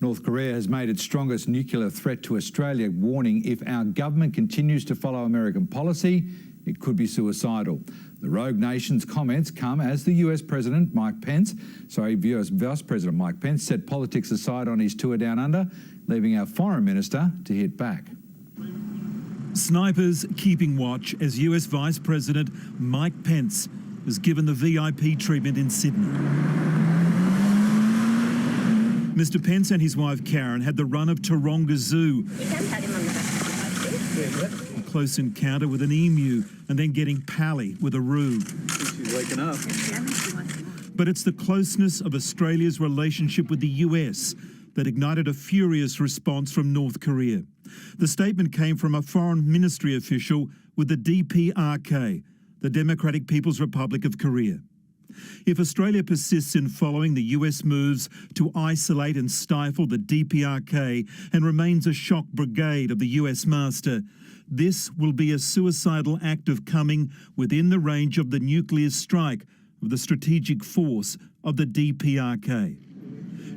North Korea has made its strongest nuclear threat to Australia, warning if our government continues to follow American policy, it could be suicidal. The rogue nation's comments come as the US Vice President Mike Pence set politics aside on his tour down under, leaving our Foreign Minister to hit back. Snipers keeping watch as US Vice President Mike Pence is given the VIP treatment in Sydney. Mr Pence and his wife Karen had the run of Taronga Zoo. A close encounter with an emu and then getting pally with a roo. She's waking up. But it's the closeness of Australia's relationship with the US that ignited a furious response from North Korea. The statement came from a foreign ministry official with the DPRK, the Democratic People's Republic of Korea. If Australia persists in following the US moves to isolate and stifle the DPRK and remains a shock brigade of the US master, this will be a suicidal act of coming within the range of the nuclear strike of the strategic force of the DPRK.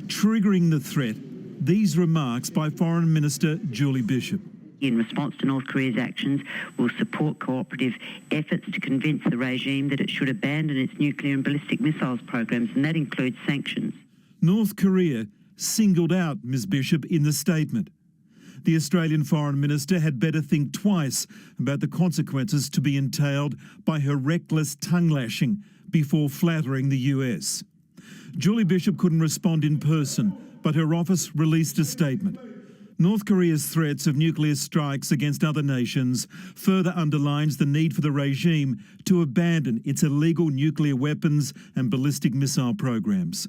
Triggering the threat, these remarks by Foreign Minister Julie Bishop. In response to North Korea's actions, will support cooperative efforts to convince the regime that it should abandon its nuclear and ballistic missiles programs, and that includes sanctions. North Korea singled out Ms Bishop in the statement. The Australian Foreign Minister had better think twice about the consequences to be entailed by her reckless tongue-lashing before flattering the US. Julie Bishop couldn't respond in person, but her office released a statement. North Korea's threats of nuclear strikes against other nations further underlines the need for the regime to abandon its illegal nuclear weapons and ballistic missile programs.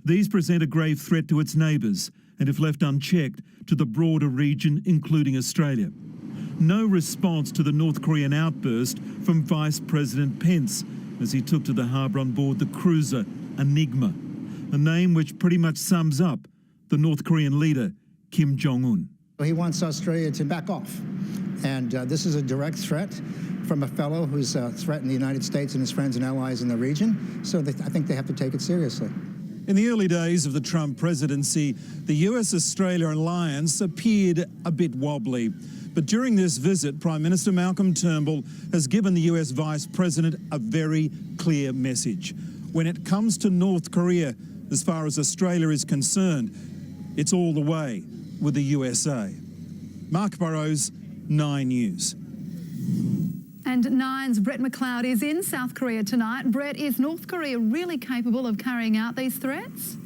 These present a grave threat to its neighbours and, if left unchecked, to the broader region, including Australia. No response to the North Korean outburst from Vice President Pence as he took to the harbour on board the cruiser Enigma, a name which pretty much sums up the North Korean leader, Kim Jong-un. He wants Australia to back off, and this is a direct threat from a fellow who's threatened the United States and his friends and allies in the region, so I think they have to take it seriously. In the early days of the Trump presidency, the US-Australia alliance appeared a bit wobbly. But during this visit, Prime Minister Malcolm Turnbull has given the US Vice President a very clear message. When it comes to North Korea, as far as Australia is concerned, it's all the way with the USA. Mark Burrows, 9 News. And Nine's Brett McLeod is in South Korea tonight. Brett, is North Korea really capable of carrying out these threats?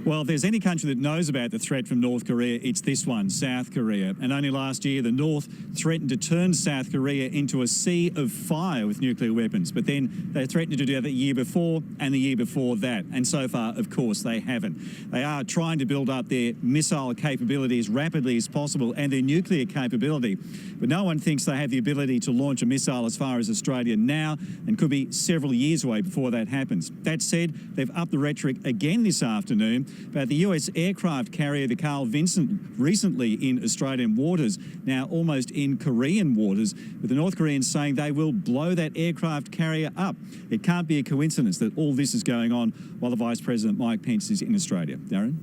Well, if there's any country that knows about the threat from North Korea, it's this one, South Korea. And only last year, the North threatened to turn South Korea into a sea of fire with nuclear weapons. But then they threatened to do that the year before and the year before that. And so far, of course, they haven't. They are trying to build up their missile capability as rapidly as possible and their nuclear capability. But no one thinks they have the ability to launch a missile as far as Australia now, and could be several years away before that happens. That said, they've upped the rhetoric again this afternoon about the US aircraft carrier, the Carl Vinson, recently in Australian waters, now almost in Korean waters, with the North Koreans saying they will blow that aircraft carrier up. It can't be a coincidence that all this is going on while the Vice President Mike Pence is in Australia. Darren?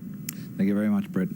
Thank you very much, Brett.